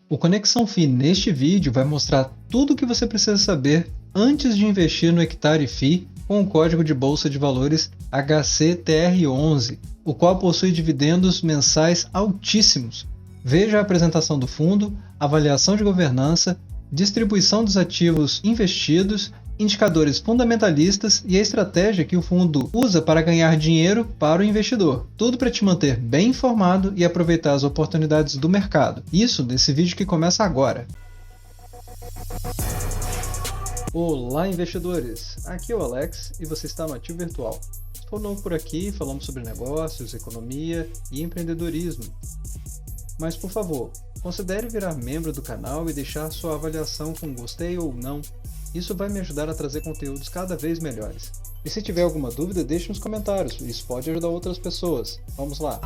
O Conexão FI neste vídeo vai mostrar tudo o que você precisa saber antes de investir no Hectare FI com o código de bolsa de valores HCTR11, o qual possui dividendos mensais altíssimos. Veja a apresentação do fundo, avaliação de governança, distribuição dos ativos investidos, indicadores fundamentalistas e a estratégia que o fundo usa para ganhar dinheiro para o investidor. Tudo para te manter bem informado e aproveitar as oportunidades do mercado. Isso nesse vídeo que começa agora. Olá, investidores! Aqui é o Alex e você está no Ativo Virtual. Se for novo por aqui, falamos sobre negócios, economia e empreendedorismo. Mas por favor, considere virar membro do canal e deixar sua avaliação com gostei ou não. Isso vai me ajudar a trazer conteúdos cada vez melhores. E se tiver alguma dúvida, deixe nos comentários, isso pode ajudar outras pessoas. Vamos lá!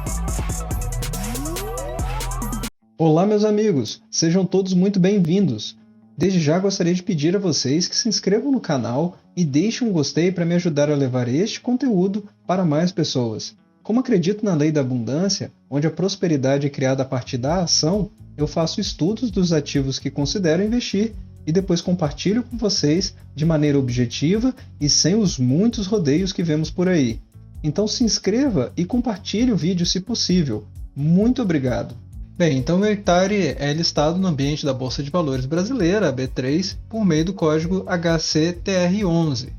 Olá, meus amigos! Sejam todos muito bem-vindos! Desde já gostaria de pedir a vocês que se inscrevam no canal e deixem um gostei para me ajudar a levar este conteúdo para mais pessoas. Como acredito na lei da abundância, onde a prosperidade é criada a partir da ação, eu faço estudos dos ativos que considero investir e depois compartilho com vocês de maneira objetiva e sem os muitos rodeios que vemos por aí. Então se inscreva e compartilhe o vídeo se possível. Muito obrigado! Bem, então o Hectare é listado no ambiente da Bolsa de Valores brasileira, a B3, por meio do código HCTR11.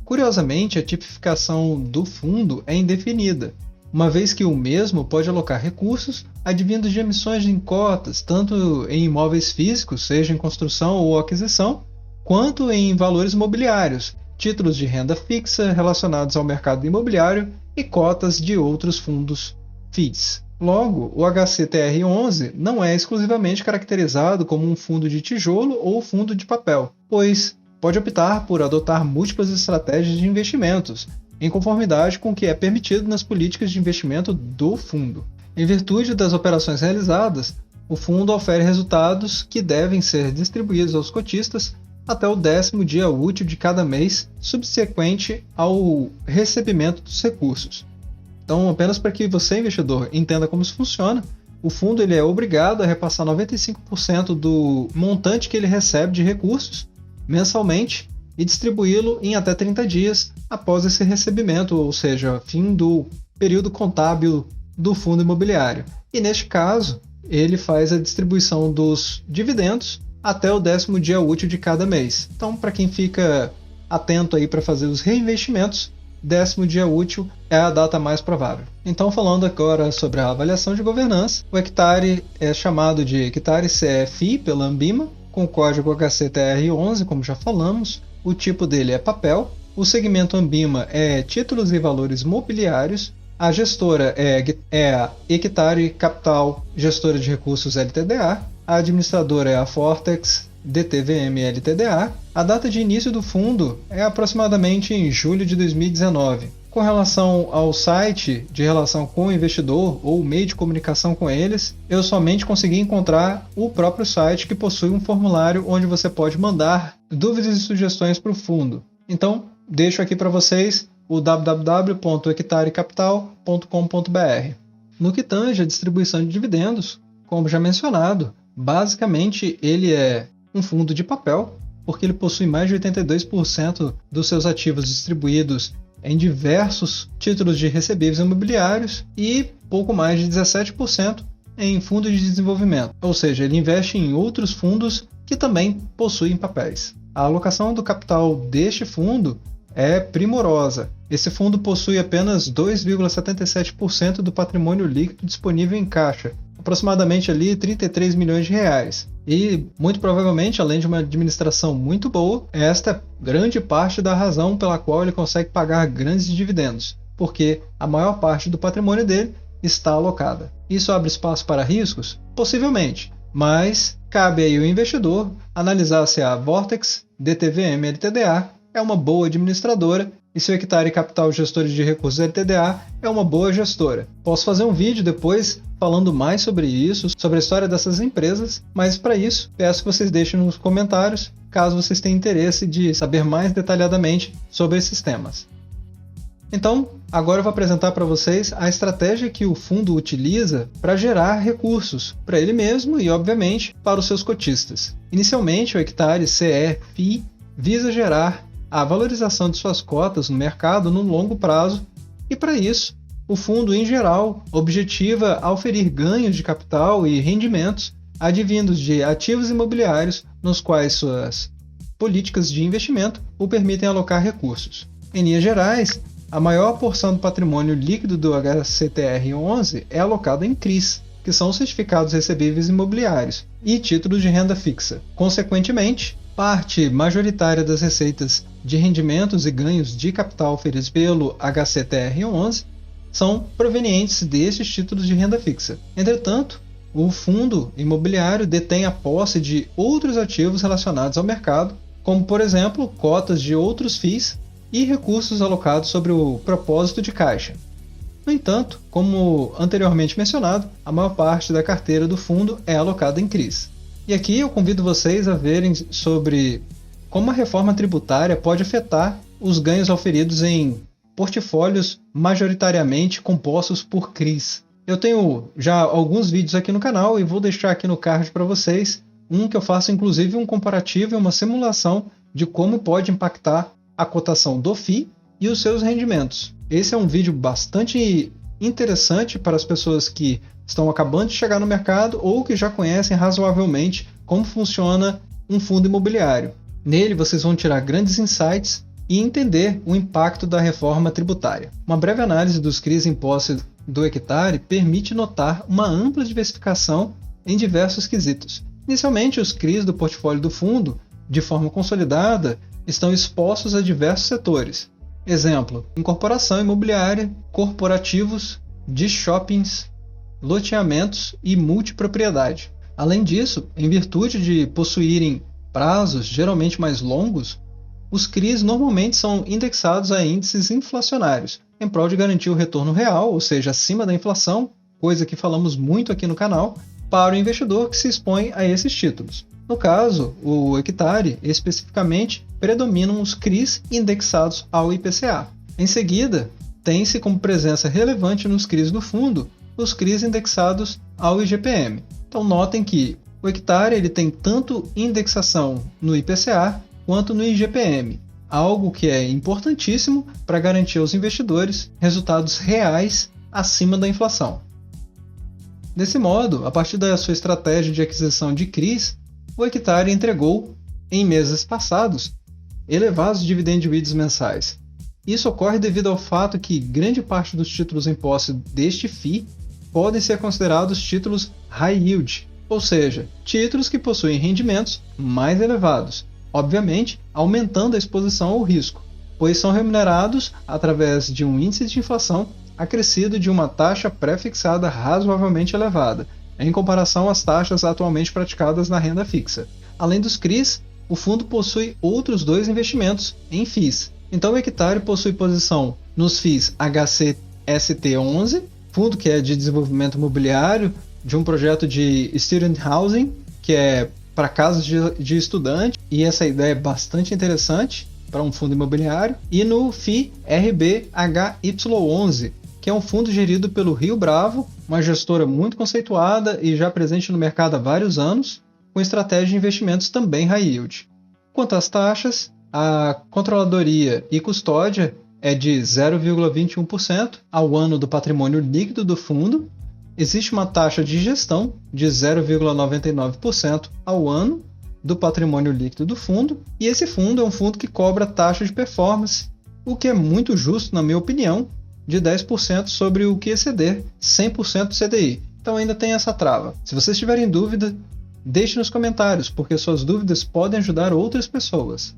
Curiosamente, a tipificação do fundo é indefinida, uma vez que o mesmo pode alocar recursos advindos de emissões em cotas, tanto em imóveis físicos, seja em construção ou aquisição, quanto em valores imobiliários, títulos de renda fixa relacionados ao mercado imobiliário e cotas de outros fundos FIIs. Logo, o HCTR11 não é exclusivamente caracterizado como um fundo de tijolo ou fundo de papel, pois pode optar por adotar múltiplas estratégias de investimentos, em conformidade com o que é permitido nas políticas de investimento do fundo. Em virtude das operações realizadas, o fundo oferece resultados que devem ser distribuídos aos cotistas até o 10º dia útil de cada mês subsequente ao recebimento dos recursos. Então, apenas para que você, investidor, entenda como isso funciona, o fundo ele é obrigado a repassar 95% do montante que ele recebe de recursos mensalmente e distribuí-lo em até 30 dias após esse recebimento, ou seja, fim do período contábil do fundo imobiliário. E neste caso, ele faz a distribuição dos dividendos até o 10º dia útil de cada mês. Então, para quem fica atento aí para fazer os reinvestimentos, 10º dia útil é a data mais provável. Então, falando agora sobre a avaliação de governança, o Hectare é chamado de Hectare CFI pela Anbima, com o código HCTR11, como já falamos. O tipo dele é papel, o segmento Anbima é títulos e valores mobiliários, a gestora é a Hectare Capital Gestora de Recursos LTDA, a administradora é a Vortex DTVM LTDA, a data de início do fundo é aproximadamente em julho de 2019. Com relação ao site de relação com o investidor ou meio de comunicação com eles, eu somente consegui encontrar o próprio site que possui um formulário onde você pode mandar dúvidas e sugestões para o fundo. Então, deixo aqui para vocês o www.hectarecapital.com.br. No que tange a distribuição de dividendos, como já mencionado, basicamente ele é um fundo de papel, porque ele possui mais de 82% dos seus ativos distribuídos em diversos títulos de recebíveis imobiliários e pouco mais de 17% em fundos de desenvolvimento, ou seja, ele investe em outros fundos que também possuem papéis. A alocação do capital deste fundo é primorosa. Esse fundo possui apenas 2,77% do patrimônio líquido disponível em caixa, aproximadamente ali 33 milhões de reais. E, muito provavelmente, além de uma administração muito boa, esta é grande parte da razão pela qual ele consegue pagar grandes dividendos, porque a maior parte do patrimônio dele está alocada. Isso abre espaço para riscos? Possivelmente, mas cabe aí ao investidor analisar se a Vortex DTVM LTDA é uma boa administradora e se o Hectare Capital Gestores de Recursos LTDA é uma boa gestora. Posso fazer um vídeo depois falando mais sobre isso, sobre a história dessas empresas, mas para isso peço que vocês deixem nos comentários caso vocês tenham interesse de saber mais detalhadamente sobre esses temas. Então, agora eu vou apresentar para vocês a estratégia que o fundo utiliza para gerar recursos para ele mesmo e, obviamente, para os seus cotistas. Inicialmente, o hectare CE-FI visa gerar a valorização de suas cotas no mercado no longo prazo e, para isso, o fundo, em geral, objetiva auferir ganhos de capital e rendimentos advindos de ativos imobiliários nos quais suas políticas de investimento o permitem alocar recursos. Em linhas gerais, a maior porção do patrimônio líquido do HCTR11 é alocada em CRIs, que são certificados recebíveis imobiliários, e títulos de renda fixa. Consequentemente, parte majoritária das receitas de rendimentos e ganhos de capital oferidos pelo HCTR11 são provenientes destes títulos de renda fixa. Entretanto, o fundo imobiliário detém a posse de outros ativos relacionados ao mercado, como, por exemplo, cotas de outros FIIs e recursos alocados sobre o propósito de caixa. No entanto, como anteriormente mencionado, a maior parte da carteira do fundo é alocada em CRIs. E aqui eu convido vocês a verem sobre como a reforma tributária pode afetar os ganhos auferidos em portfólios majoritariamente compostos por CRIs. Eu tenho já alguns vídeos aqui no canal e vou deixar aqui no card para vocês um que eu faço inclusive um comparativo e uma simulação de como pode impactar a cotação do FII e os seus rendimentos. Esse é um vídeo bastante interessante para as pessoas que estão acabando de chegar no mercado ou que já conhecem razoavelmente como funciona um fundo imobiliário. Nele vocês vão tirar grandes insights e entender o impacto da reforma tributária. Uma breve análise dos CRIs em posse do hectare permite notar uma ampla diversificação em diversos quesitos. Inicialmente, os CRIs do portfólio do fundo, de forma consolidada, estão expostos a diversos setores. Exemplo, incorporação imobiliária, corporativos, de shoppings, loteamentos e multipropriedade. Além disso, em virtude de possuírem prazos geralmente mais longos, os CRIs normalmente são indexados a índices inflacionários, em prol de garantir o retorno real, ou seja, acima da inflação, coisa que falamos muito aqui no canal, para o investidor que se expõe a esses títulos. No caso, o hectare, especificamente, predominam os CRIs indexados ao IPCA. Em seguida, tem-se como presença relevante nos CRIs do fundo os CRIs indexados ao IGPM. Então notem que o hectare ele tem tanto indexação no IPCA quanto no IGPM, algo que é importantíssimo para garantir aos investidores resultados reais acima da inflação. Desse modo, a partir da sua estratégia de aquisição de CRIs, o hectare entregou, em meses passados, elevados dividend yields mensais. Isso ocorre devido ao fato que grande parte dos títulos em posse deste FII podem ser considerados títulos high yield, ou seja, títulos que possuem rendimentos mais elevados, obviamente aumentando a exposição ao risco, pois são remunerados através de um índice de inflação acrescido de uma taxa pré-fixada razoavelmente elevada, em comparação às taxas atualmente praticadas na renda fixa. Além dos CRIs, o fundo possui outros dois investimentos em FIIs. Então o hectare possui posição nos FIIs HCST11, fundo que é de desenvolvimento imobiliário de um projeto de Student Housing, que é para casas de estudante, e essa ideia é bastante interessante para um fundo imobiliário, e no FII RBHY11, que é um fundo gerido pelo Rio Bravo, uma gestora muito conceituada e já presente no mercado há vários anos, com estratégia de investimentos também high yield. Quanto às taxas, a controladoria e custódia é de 0,21% ao ano do patrimônio líquido do fundo. Existe uma taxa de gestão de 0,99% ao ano do patrimônio líquido do fundo, e esse fundo é um fundo que cobra taxa de performance, o que é muito justo, na minha opinião, de 10% sobre o que exceder 100% do CDI. Então ainda tem essa trava. Se vocês tiverem dúvida, deixe nos comentários, porque suas dúvidas podem ajudar outras pessoas.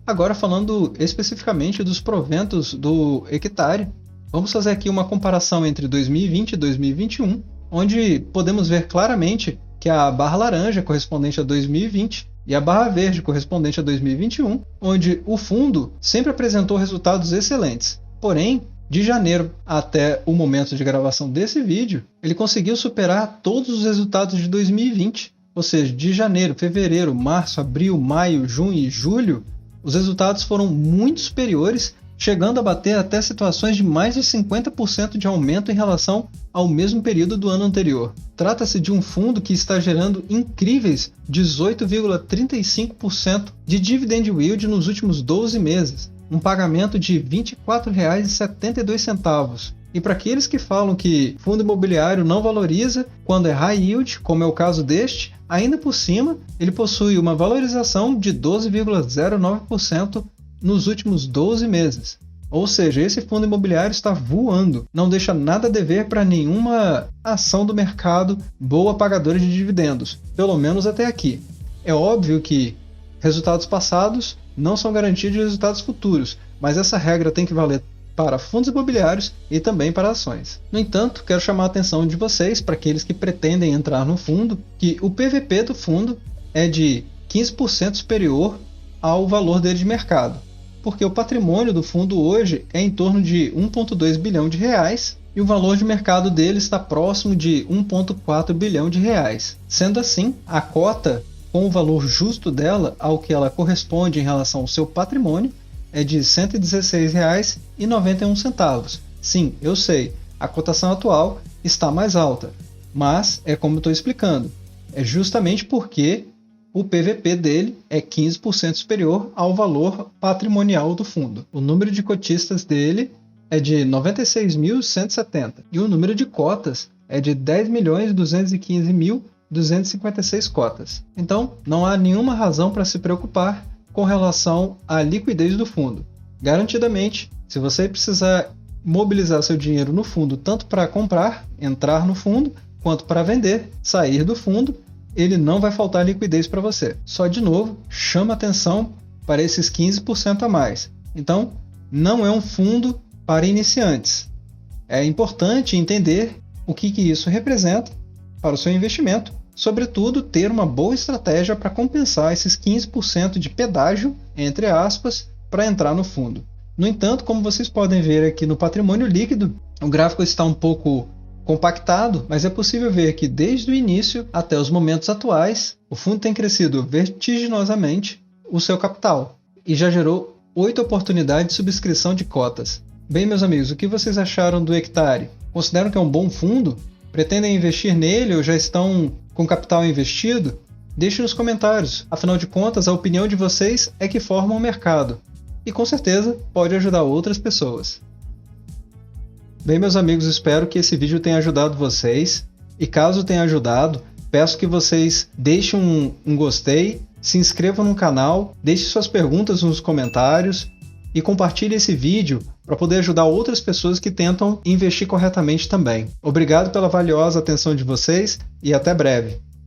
Agora falando especificamente dos proventos do hectare, vamos fazer aqui uma comparação entre 2020 e 2021, onde podemos ver claramente que a barra laranja correspondente a 2020 e a barra verde correspondente a 2021, onde o fundo sempre apresentou resultados excelentes. Porém, de janeiro até o momento de gravação desse vídeo, ele conseguiu superar todos os resultados de 2020, ou seja, de janeiro, fevereiro, março, abril, maio, junho e julho, os resultados foram muito superiores chegando a bater até situações de mais de 50% de aumento em relação ao mesmo período do ano anterior. Trata-se de um fundo que está gerando incríveis 18,35% de dividend yield nos últimos 12 meses, um pagamento de R$ 24,72. E para aqueles que falam que fundo imobiliário não valoriza quando é high yield, como é o caso deste, ainda por cima ele possui uma valorização de 12,09% nos últimos 12 meses. Ou seja, esse fundo imobiliário está voando, não deixa nada a dever para nenhuma ação do mercado boa pagadora de dividendos, pelo menos até aqui. É óbvio que resultados passados não são garantia de resultados futuros, mas essa regra tem que valer para fundos imobiliários e também para ações. No entanto, quero chamar a atenção de vocês, para aqueles que pretendem entrar no fundo, que o PVP do fundo é de 15% superior ao valor dele de mercado, porque o patrimônio do fundo hoje é em torno de 1,2 bilhão de reais e o valor de mercado dele está próximo de 1,4 bilhão de reais. Sendo assim, a cota com o valor justo dela ao que ela corresponde em relação ao seu patrimônio é de R$ 116,91. Sim, eu sei, a cotação atual está mais alta, mas é como estou explicando, é justamente porque o PVP dele é 15% superior ao valor patrimonial do fundo. O número de cotistas dele é de 96.170 e o número de cotas é de 10.215.256 cotas. Então, não há nenhuma razão para se preocupar com relação à liquidez do fundo. Garantidamente, se você precisar mobilizar seu dinheiro no fundo tanto para comprar, entrar no fundo, quanto para vender, sair do fundo, ele não vai faltar liquidez para você. Só de novo, chama atenção para esses 15% a mais. Então, não é um fundo para iniciantes. É importante entender o que isso representa para o seu investimento. Sobretudo, ter uma boa estratégia para compensar esses 15% de pedágio, entre aspas, para entrar no fundo. No entanto, como vocês podem ver aqui no patrimônio líquido, o gráfico está um pouco compactado, mas é possível ver que desde o início até os momentos atuais, o fundo tem crescido vertiginosamente o seu capital e já gerou 8 oportunidades de subscrição de cotas. Bem, meus amigos, o que vocês acharam do Hectare? Consideram que é um bom fundo? Pretendem investir nele ou já estão com capital investido? Deixe nos comentários, afinal de contas a opinião de vocês é que forma o mercado e com certeza pode ajudar outras pessoas. Bem, meus amigos, espero que esse vídeo tenha ajudado vocês e caso tenha ajudado, peço que vocês deixem um gostei, se inscrevam no canal, deixem suas perguntas nos comentários e compartilhe esse vídeo para poder ajudar outras pessoas que tentam investir corretamente também. Obrigado pela valiosa atenção de vocês e até breve.